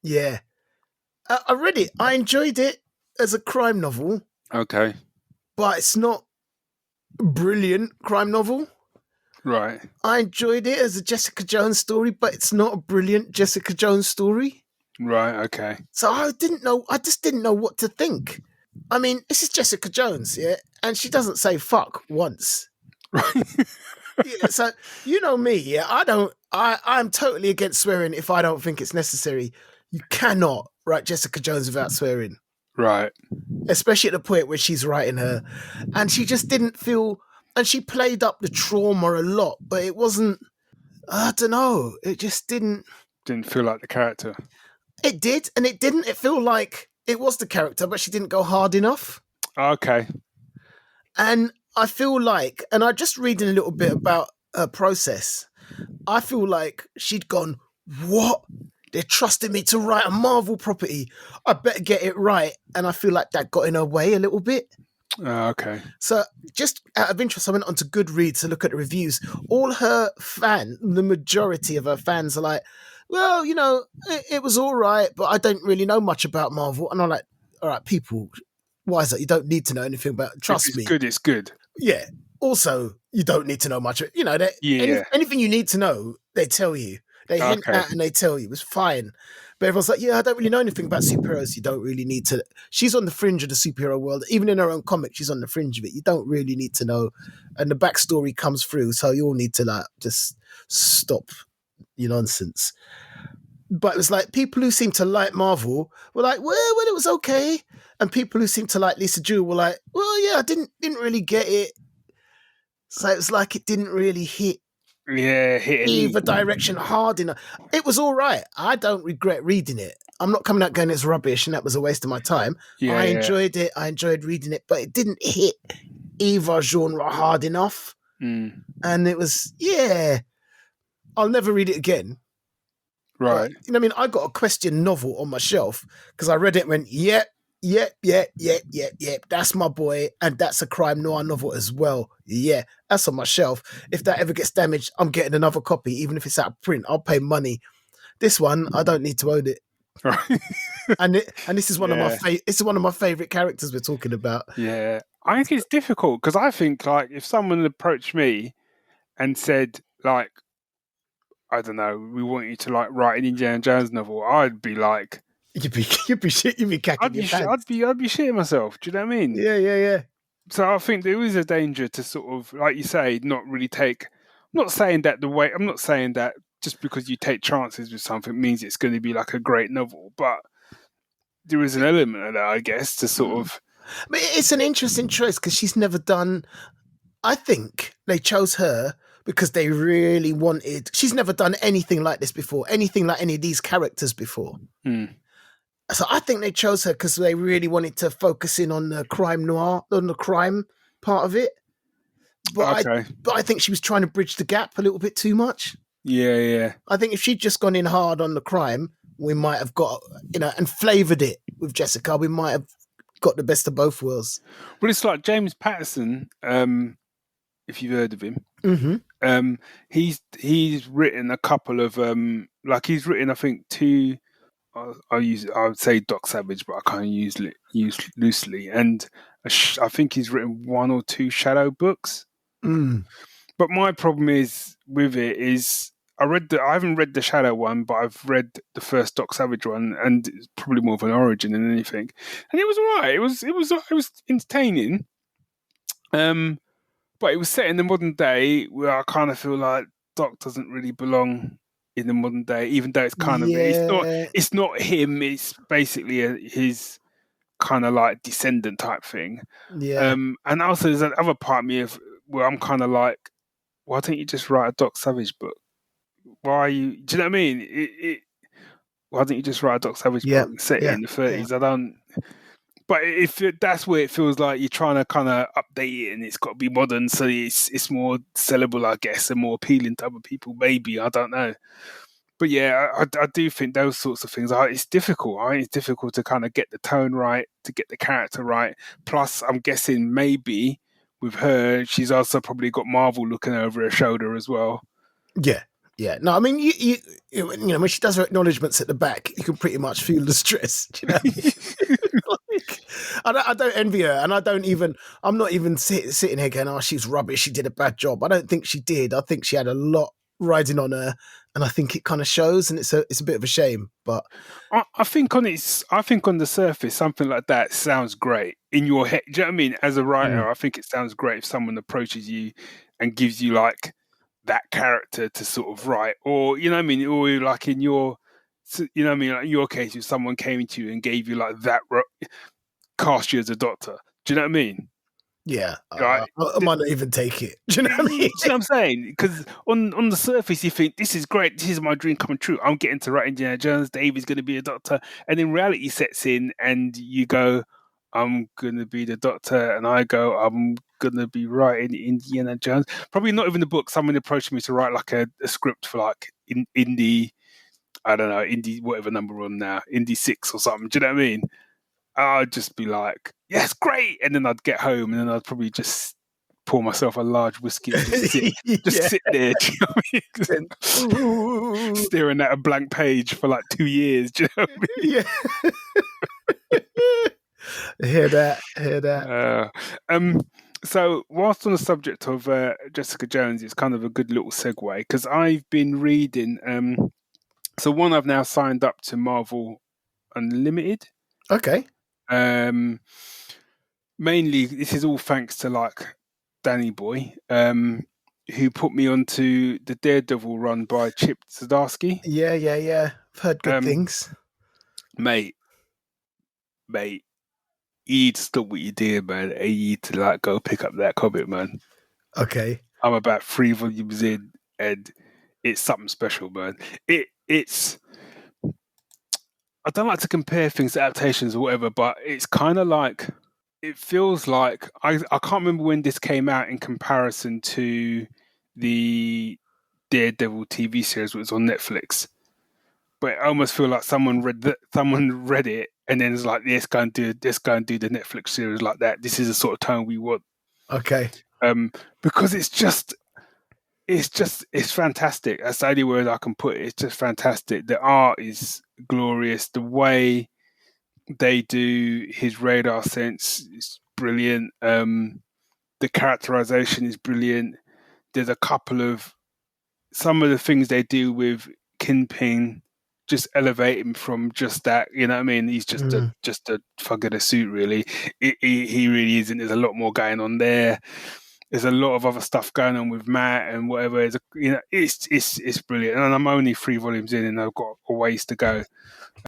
Yeah. I read it. I enjoyed it as a crime novel. Okay. But it's not a brilliant crime novel. Right. I enjoyed it as a Jessica Jones story, but it's not a brilliant Jessica Jones story. Right, okay. So I just didn't know what to think. I mean, this is Jessica Jones, yeah? And she doesn't say fuck once. Yeah, so you know me, yeah? I'm totally against swearing if I don't think it's necessary. You cannot write Jessica Jones without swearing. Right. Especially at the point where she's writing her. And she just didn't feel, and she played up the trauma a lot, but it wasn't, I don't know, it just didn't feel like the character. It did, and it didn't. It felt like it was the character, but she didn't go hard enough. Okay. And I feel like, and I just reading a little bit about her process, I feel like she'd gone, what? They're trusting me to write a Marvel property. I better get it right. And I feel like that got in her way a little bit. Okay. So just out of interest, I went onto Goodreads to look at the reviews. All her the majority of her fans are like, well, it was all right, but I don't really know much about Marvel. And I'm like, all right, people, why is that? You don't need to know anything about it. Trust me. It's good, it's good. Yeah. also, you don't need to know much. You know, Yeah. anything you need to know, they tell you. They hint Okay. at and they tell you. It's fine. But everyone's like, yeah, I don't really know anything about superheroes. You don't really need to. She's on the fringe of the superhero world. Even in her own comic, she's on the fringe of it. You don't really need to know. And the backstory comes through. So you all need to like just stop your nonsense. But it was like people who seem to like Marvel were like, well, it was okay. And people who seem to like Lisa Jewell were like, well, yeah, I didn't really get it. So it was like it didn't really hit either direction hard enough. It was all right. I don't regret reading it. I'm not coming out going it's rubbish and that was a waste of my time. I enjoyed it. I enjoyed reading it, but it didn't hit either genre hard enough. Mm. And it was, I'll never read it again. Right. But, you know what I mean? I got a question novel on my shelf because I read it and went, yep. That's my boy. And that's a crime noir novel as well. Yeah, that's on my shelf. If that ever gets damaged, I'm getting another copy, even if it's out of print. I'll pay money. This one, I don't need to own it. Right. and this is one of my favorite characters we're talking about. Yeah. I think it's difficult because I think like if someone approached me and said like, I don't know, we want you to like write an Indiana Jones novel, I'd be like, you'd be cacking your pants. I'd be shitting myself. Do you know what I mean? Yeah. So I think there is a danger to sort of, like you say, not really take. I'm not saying that just because you take chances with something means it's going to be like a great novel, but there is an element of that, I guess, to sort of. But it's an interesting choice because she's never done. I think they chose her because they really wanted. She's never done anything like this before, anything like any of these characters before. So I think they chose her because they really wanted to focus in on the crime noir, on the crime part of it. But I think she was trying to bridge the gap a little bit too much. Yeah. I think if she'd just gone in hard on the crime, we might have got, and flavoured it with Jessica, we might have got the best of both worlds. Well, it's like James Patterson, if you've heard of him. Mm-hmm. He's written a couple of he's written I think two. I would say Doc Savage, but I kind of use loosely. And I think he's written one or two Shadow books. But my problem is with it is I haven't read the Shadow one, but I've read the first Doc Savage one, and it's probably more of an origin than anything. And it was alright. It was entertaining. But it was set in the modern day where I kind of feel like Doc doesn't really belong in the modern day, even though it's kind of it's not him. It's basically his kind of like descendant type thing. Yeah. And also there's another part of me where I'm kind of like, why don't you just write a Doc Savage book? Why are you? Do you know what I mean? Why don't you just write a Doc Savage book and set it in the 30s? I don't. But if that's where it feels like you're trying to kind of update it and it's got to be modern, so it's more sellable, I guess, and more appealing to other people. Maybe, I don't know. But yeah, I do think those sorts of things it's difficult. Right? It's difficult to kind of get the tone right, to get the character right. Plus, I'm guessing maybe with her, she's also probably got Marvel looking over her shoulder as well. Yeah. No, I mean, you when she does her acknowledgements at the back, you can pretty much feel the stress. Do you know what I mean? I don't envy her, and I'm not even sitting here going, oh, she's rubbish, she did a bad job. I don't think she did. I think she had a lot riding on her, and I think it kind of shows, and it's a bit of a shame. But I think on the surface, something like that sounds great in your head. Do you know what I mean? As a writer, I think it sounds great if someone approaches you and gives you like that character to sort of write, or you know what I mean, or like in your, you know what I mean, like in your case, if someone came to you and gave you like that, cast you as a doctor. Do you know what I mean? Yeah, I might not even take it. Do you know what I mean? Do you know what I'm saying? Because on the surface, you think this is great. This is my dream coming true. I'm getting to write Indiana Jones. Dave is going to be a doctor, and then reality sets in, and you go, "I'm going to be the doctor," and I go, "I'm going to be writing Indiana Jones." Probably not even the book. Someone approached me to write like a script for like indie, I don't know, indie whatever number we're on now, indie 6 or something. Do you know what I mean? I'd just be like, yes, great. And then I'd get home and then I'd probably just pour myself a large whiskey and just sit there, do you know what I mean? Staring at a blank page for like 2 years, do you know what I mean? Yeah. Hear that. So, whilst on the subject of Jessica Jones, it's kind of a good little segue because I've been reading. So, one, I've now signed up to Marvel Unlimited. Okay. Um, Mainly, this is all thanks to like Danny Boy, who put me onto the Daredevil run by Chip Zdarsky. Yeah. I've heard good Um, things. mate, mate, you need to stop what you're doing, man. And you need to like go pick up that comic, man. Okay. I'm about 3 volumes in, and it's something special, man. It's I don't like to compare things to adaptations or whatever, but it's kind of like it feels like I can't remember when this came out in comparison to the Daredevil TV series, which was on Netflix. But I almost feel like someone read it and then it's like, let's go and do the Netflix series like that. This is the sort of tone we want. Okay. Because it's fantastic. That's the only word I can put it. It's just fantastic. The art is glorious. The way they do his radar sense is brilliant. The characterization is brilliant. There's a couple of some of the things they do with Kingpin just elevate him from just that. You know what I mean? He's just Mm. a fuck in a suit, really. He really isn't. There's a lot more going on there. There's a lot of other stuff going on with Matt and whatever. It's brilliant. And I'm only 3 volumes in, and I've got a ways to go.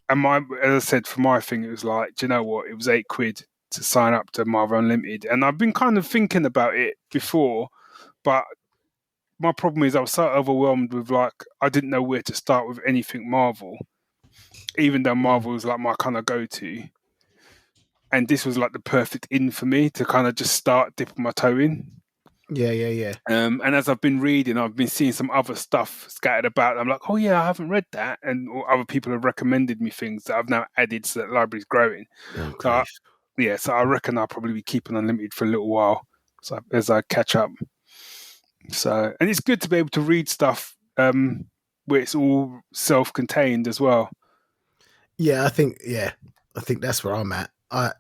And as I said, for my thing, it was like, do you know what? It was £8 to sign up to Marvel Unlimited, and I've been kind of thinking about it before, but my problem is I was so overwhelmed with like I didn't know where to start with anything Marvel, even though Marvel was like my kind of go-to. And this was like the perfect in for me to kind of just start dipping my toe in. Yeah. And as I've been reading, I've been seeing some other stuff scattered about. I'm like, oh yeah, I haven't read that, and other people have recommended me things that I've now added so that library's growing. Oh, So grief. so I reckon I'll probably be keeping Unlimited for a little while, so as I catch up. So, and it's good to be able to read stuff where it's all self-contained as well. Yeah, I think that's where I'm at. I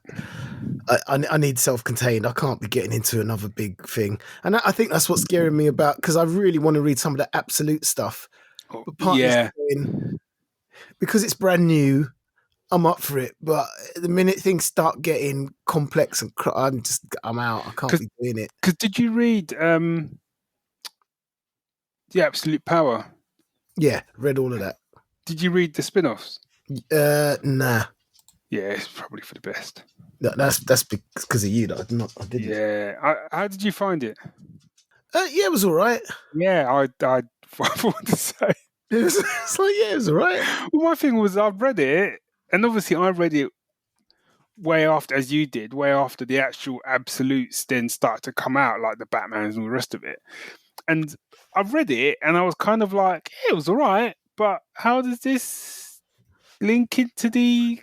need self-contained. I can't be getting into another big thing, and I think that's what's scaring me about because I really want to read some of the absolute stuff, but part of me's Yeah, going, because it's brand new. I'm up for it, but the minute things start getting complex and I'm out. I can't be doing it. because did you read The Absolute Power? Yeah, read all of that. Did you read the spin-offs? Nah. Yeah, it's probably for the best. That's because of you that I didn't. Yeah, how did you find it? Yeah, it was all right. Yeah, I want to say. It's like, yeah, it was all right. Well, my thing was I've read it, and obviously I read it way after, as you did, way after the actual absolutes then started to come out, like the Batmans and all the rest of it. And I've read it, and I was kind of like, yeah, it was all right, but how does this link into the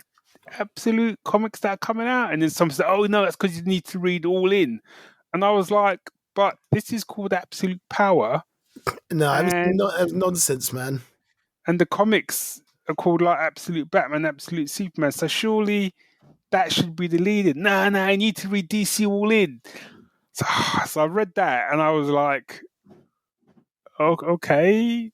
absolute comics that are coming out? And then some said, oh no, that's because you need to read all in. And I was like, but this is called Absolute Power, No, it and was nonsense, man. the comics are called like Absolute Batman, Absolute Superman. So surely that should be the leader. Nah, I need to read DC All In. So I read that and I was like, okay.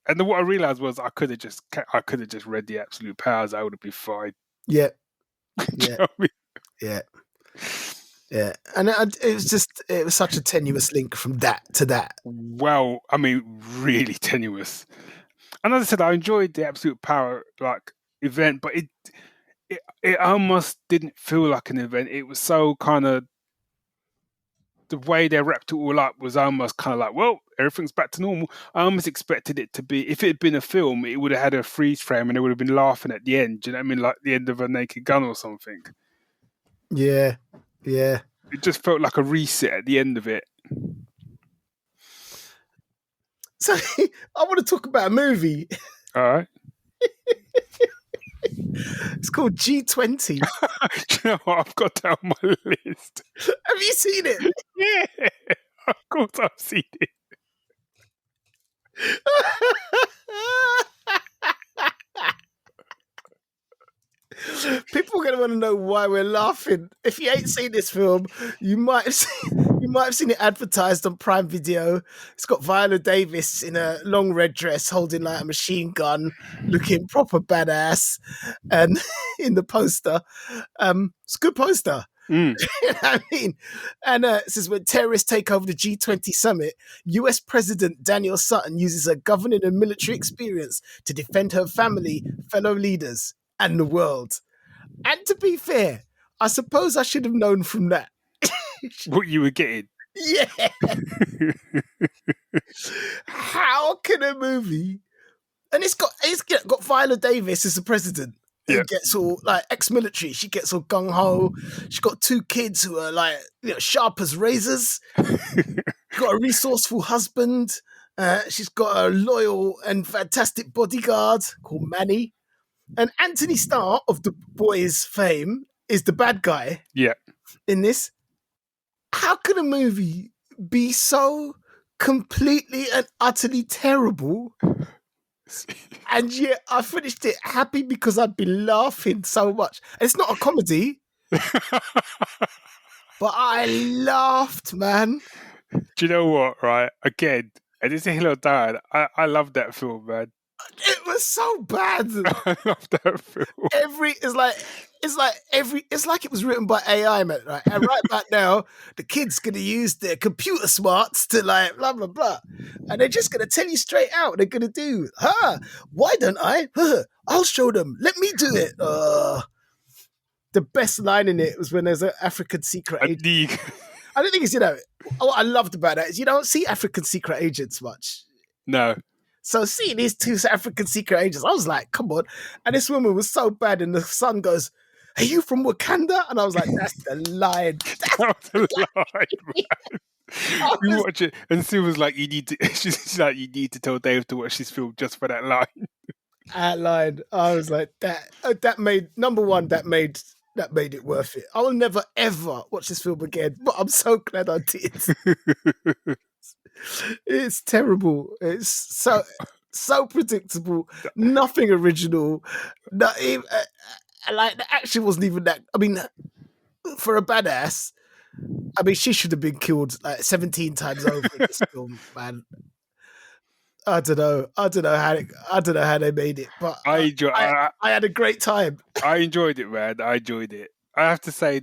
And then what I realized was I could have just read the Absolute Powers. I would have been fine. Yeah, Do you yeah, know what I mean? yeah. And it was such a tenuous link from that to that. Well, I mean, really tenuous. And as I said, I enjoyed the Absolute Power like event, but it almost didn't feel like an event. It was so kind of the way they wrapped it all up was almost kind of like, well, everything's back to normal. I almost expected it to be, if it had been a film, it would have had a freeze frame and they would have been laughing at the end. Do you know what I mean? Like the end of A Naked Gun or something. Yeah. It just felt like a reset at the end of it. So I want to talk about a movie. All right. It's called G20. Do you know what? I've got that on my list. Have you seen it? Yeah. Of course I've seen it. People are going want to know why we're laughing. If you ain't seen this film, you might have seen it advertised on Prime Video. It's got Viola Davis in a long red dress holding like a machine gun, looking proper badass, and in the poster. It's a good poster. Mm. You know what I mean? And it says when terrorists take over the G20 summit, US President Daniel Sutton uses her governing and military experience to defend her family, fellow leaders, and the world. And to be fair, I suppose I should have known from that. What you were getting. Yeah. How can a movie, and it's got Viola Davis as the president, who Yeah. gets all like ex-military. She gets all gung ho. She's got 2 kids who are like sharp as razors. Got a resourceful husband. She's got a loyal and fantastic bodyguard called Manny. And Anthony Starr of The Boys fame is the bad guy. Yeah. In this. How can a movie be so completely and utterly terrible? And yet I finished it happy because I'd been laughing so much. And it's not a comedy, but I laughed, man. Do you know what, right? Again, and it's a hill or die. I love that film, man. It was so bad. I love that film. It's like it was written by AI, man. Right? And right back now, the kid's gonna use their computer smarts to like blah blah blah, and they're just gonna tell you straight out what they're gonna do. Why don't I? I'll show them. Let me do it. The best line in it was when there's an African secret agent. I don't think it's what I loved about that is you don't see African secret agents much. No. So seeing these 2 African secret agents, I was like, come on. And this woman was so bad. And the son goes, are you from Wakanda? And I was like, that's the line. That's the line, man. We watch it. And Sue was like, she's like, you need to tell Dave to watch this film just for that line. That line. I was like, that made, number one, that made it worth it. I will never, ever watch this film again. But I'm so glad I did. It's terrible. It's so predictable. Nothing original. Not even, like the action wasn't even that. I mean, for a badass, I mean, she should have been killed like 17 times over in this film, man. I don't know how they made it, but I had a great time. I enjoyed it, man. I enjoyed it. I have to say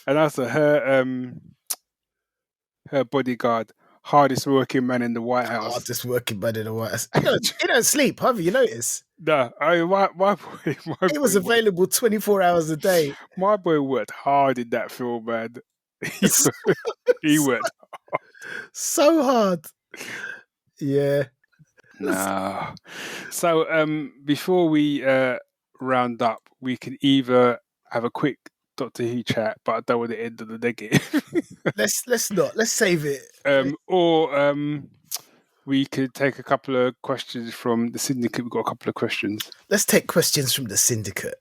and also her bodyguard. Hardest working man in the White House. Hardest working man in the White House. He don't sleep, have you noticed? No, my boy. He was available 24 hours a day. My boy worked hard in that film, man. He worked hard. So hard. Yeah. No. So before we round up, we can either have a quick Doctor Who chat, but I don't want to end on the negative. Let's not. Let's save it. Or we could take a couple of questions from the Syndicate. We've got a couple of questions. Let's take questions from the Syndicate.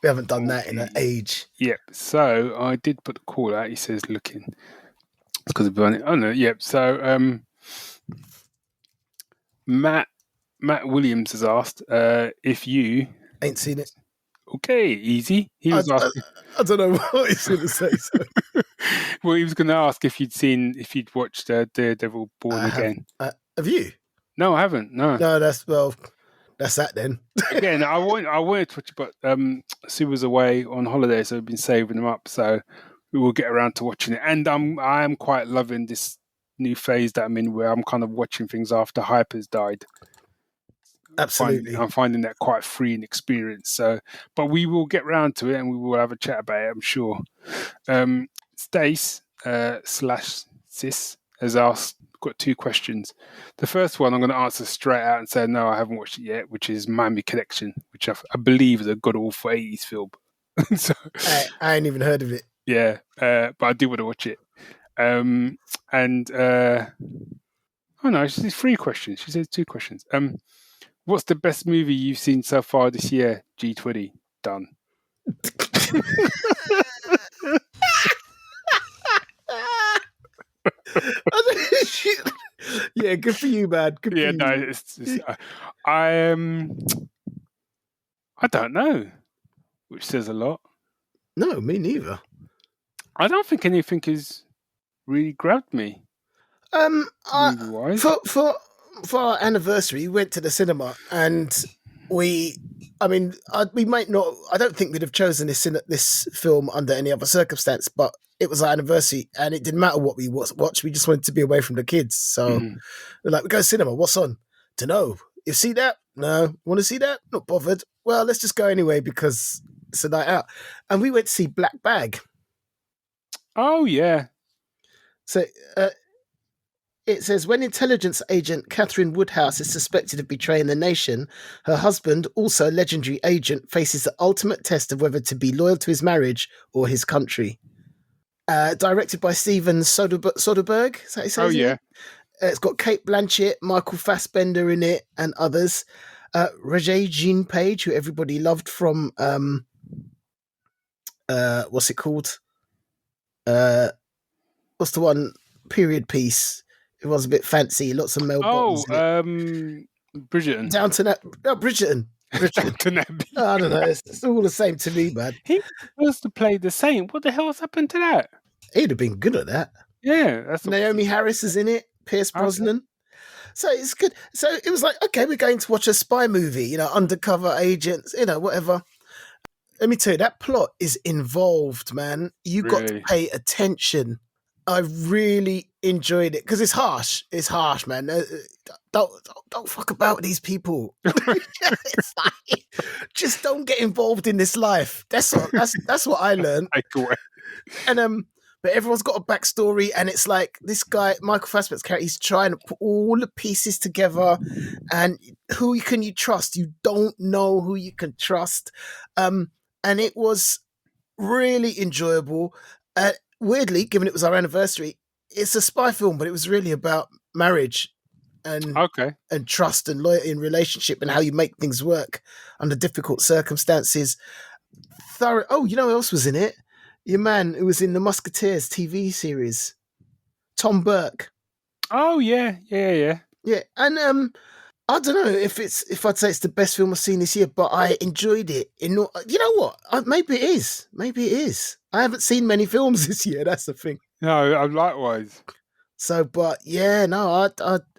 We haven't done that in an age. Yep. So I did put the call out. He says looking. It's because of Bernie. Oh no. Yep. So Matt Williams has asked if you ain't seen it. Okay, easy. He was asking. I don't know what he's going to say. So. Well, he was going to ask if you'd watched Daredevil Born Again. Have you? No, I haven't. No. No, that's that then. Again, I wanted to watch it, but Sue was away on holiday, so we've been saving them up. So we will get around to watching it. And I am quite loving this new phase that I'm in, where I'm kind of watching things after hype has died. Absolutely. I'm finding that quite a freeing experience. So, but we will get round to it and we will have a chat about it, I'm sure. Stace /Sis has asked, got 2 questions. The first one I'm going to answer straight out and say, no, I haven't watched it yet, which is Miami Connection, which I believe is a god-awful 80s film. So, I ain't even heard of it. Yeah, but I do want to watch it. Oh no, she says 3 questions. She says 2 questions. What's the best movie you've seen so far this year? G20 done. Yeah, good for you, man. Good for you. No, I don't know, which says a lot. No, me neither. I don't think anything has really grabbed me movie-wise. For our anniversary, we went to the cinema and we might not. I don't think we'd have chosen this film under any other circumstance, but it was our anniversary, and it didn't matter what we watched. We just wanted to be away from the kids, so we're like, we go to cinema. What's on? To know. You see that? No. Want to see that? Not bothered. Well, let's just go anyway because it's a night out, and we went to see Black Bag. Oh yeah. So it says, when intelligence agent Catherine Woodhouse is suspected of betraying the nation, her husband, also a legendary agent, faces the ultimate test of whether to be loyal to his marriage or his country. Directed by Steven Soderbergh. Is that how he says Oh yeah. it's got Kate Blanchett, Michael Fassbender in it, and others. Regé-Jean Page, who everybody loved from what's it called? What's the one period piece? It was a bit fancy, lots of Mel Bottoms in it. Bridgerton. Downton Bridgerton. Downton Abbey. I don't know. It's all the same to me, man. He was supposed to play the Saint. What the hell's happened to that? He'd have been good at that. Yeah, that's Naomi Harris is in it. Pierce Brosnan. Okay. So it's good. So it was like, okay, we're going to watch a spy movie. Undercover agents. Whatever. Let me tell you, that plot is involved, man. You got to pay attention. I really enjoyed it because it's harsh. It's harsh, man. Don't fuck about with these people. It's like, just don't get involved in this life. That's what I learned. And but everyone's got a backstory, and it's like this guy, Michael Fassbender's character, he's trying to put all the pieces together. And who can you trust? You don't know who you can trust. And it was really enjoyable. Weirdly, given it was our anniversary, it's a spy film, but it was really about marriage and trust and loyalty in relationship and how you make things work under difficult circumstances. Oh, you know who else was in it? Your man who was in the Musketeers TV series, Tom Burke. Oh yeah. Yeah, and I don't know if I'd say it's the best film I've seen this year, but I enjoyed it. You know what? Maybe it is. I haven't seen many films this year. That's the thing. No, likewise. So, but yeah, no,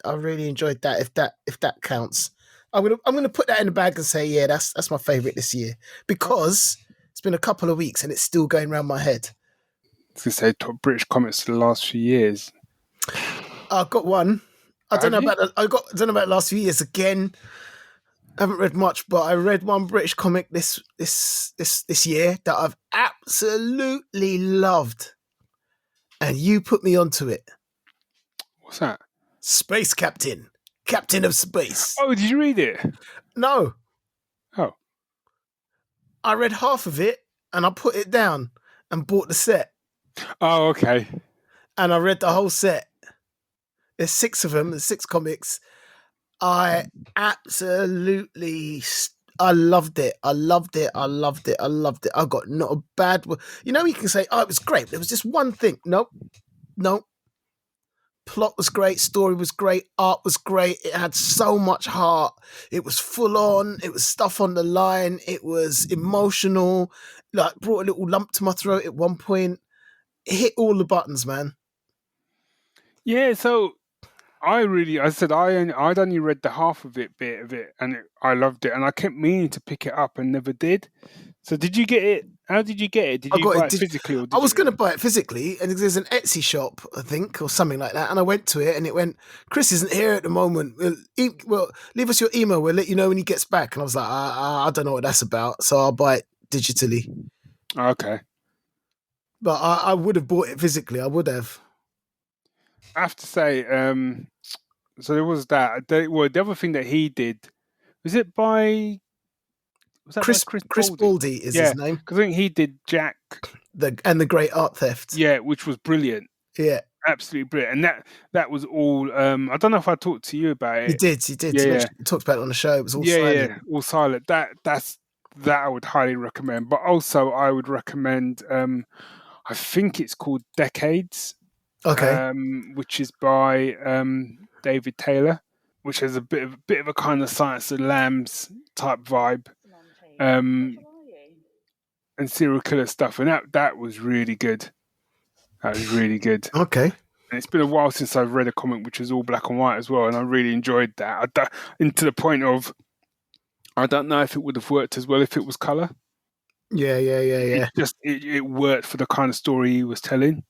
I really enjoyed that. If that counts, I'm gonna put that in the bag and say, yeah, that's my favorite this year because it's been a couple of weeks and it's still going around my head. I was gonna say top British comics for the last few years. I've got one. I don't know about the last few years. Again, I haven't read much, but I read one British comic this year that I've absolutely loved, and you put me onto it. What's that? Space Captain of Space. Oh, did you read it? No. Oh. I read half of it and I put it down and bought the set. Oh, okay. And I read the whole set. There's 6 of them. There's 6 comics. I loved it. I got not a bad word. You can say, oh, it was great. There was just one thing. Nope. Plot was great. Story was great. Art was great. It had so much heart. It was full on. It was stuff on the line. It was emotional. Like, brought a little lump to my throat at one point. It hit all the buttons, man. Yeah, so I'd only read the half of it, bit of it, and I loved it, and I kept meaning to pick it up and never did. So did you get it? How did you get it? Did you buy it physically? Or I was going to buy it physically, and there's an Etsy shop, I think, or something like that, and I went to it, and it went, Chris isn't here at the moment. Well, leave us your email. We'll let you know when he gets back. And I was like, I don't know what that's about, so I'll buy it digitally. Okay. But I would have bought it physically. I would have. I have to say, so there was that. The other thing that he did, was it by... Was that Chris Baldy is his name. Because I think he did Jack. The Great Art Theft. Yeah, which was brilliant. Yeah. Absolutely brilliant. And that was all... I don't know if I talked to you about it. You did. Yeah. You talked about it on the show. It was all silent. Yeah, all silent. That I would highly recommend. But also I would recommend... I think it's called Decades. Okay. Which is by David Taylor, which has a bit of a kind of Silence of the Lambs type vibe. And and serial killer stuff, and that was really good. That was really good. Okay. And it's been a while since I've read a comic which was all black and white as well, and I really enjoyed that. And to the point of, I don't know if it would have worked as well if it was color. Yeah. It worked for the kind of story he was telling.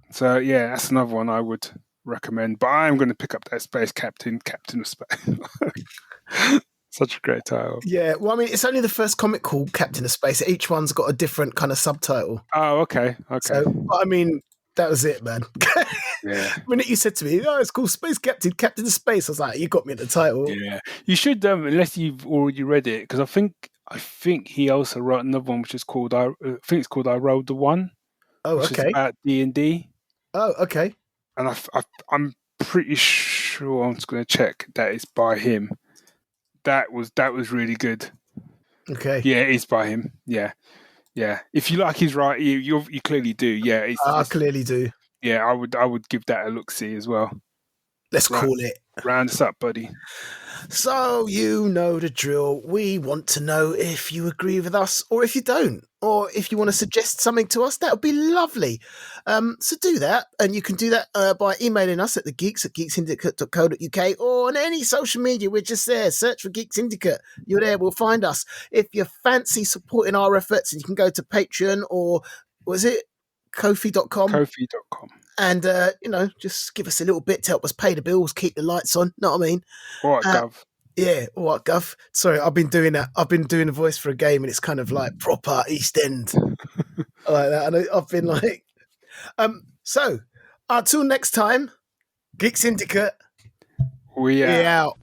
So yeah, that's another one I would recommend. But I am going to pick up that Space Captain of Space. Such a great title. Yeah, well, I mean, it's only the first comic called Captain of Space. Each one's got a different kind of subtitle. Oh, okay. So, but I mean, that was it, man. Yeah. The minute you said to me, "Oh, it's called Space Captain, Captain of Space," I was like, "You got me at the title." Yeah, you should, unless you've already read it, because I think he also wrote another one which is called I think it's called I Rolled the One. Oh, which okay. is about D&D. Oh, okay. And I'm pretty sure, I'm just going to check, that it's by him. That was really good. Okay. Yeah, it is by him. Yeah. If you like his writing, you clearly do. Yeah, I clearly do. Yeah, I would give that a look-see as well. Let's call it. Round us up, buddy. So you know the drill. We want to know if you agree with us or if you don't, or if you want to suggest something to us. That would be lovely. So do that, and you can do that by emailing us at geeksyndicate.co.uk or on any social media. We're just there. Search for Geek Syndicate. You're there. We'll find us. If you fancy supporting our efforts, you can go to Patreon or was it Ko-fi.com? Ko-fi.com. And, just give us a little bit to help us pay the bills, keep the lights on. Know what I mean? All right, Gov. Yeah, all right, Gov. Sorry, I've been doing that. I've been doing a voice for a game, and it's kind of like proper East End. Like that. And I've been like... So, until next time, Geek Syndicate, We out.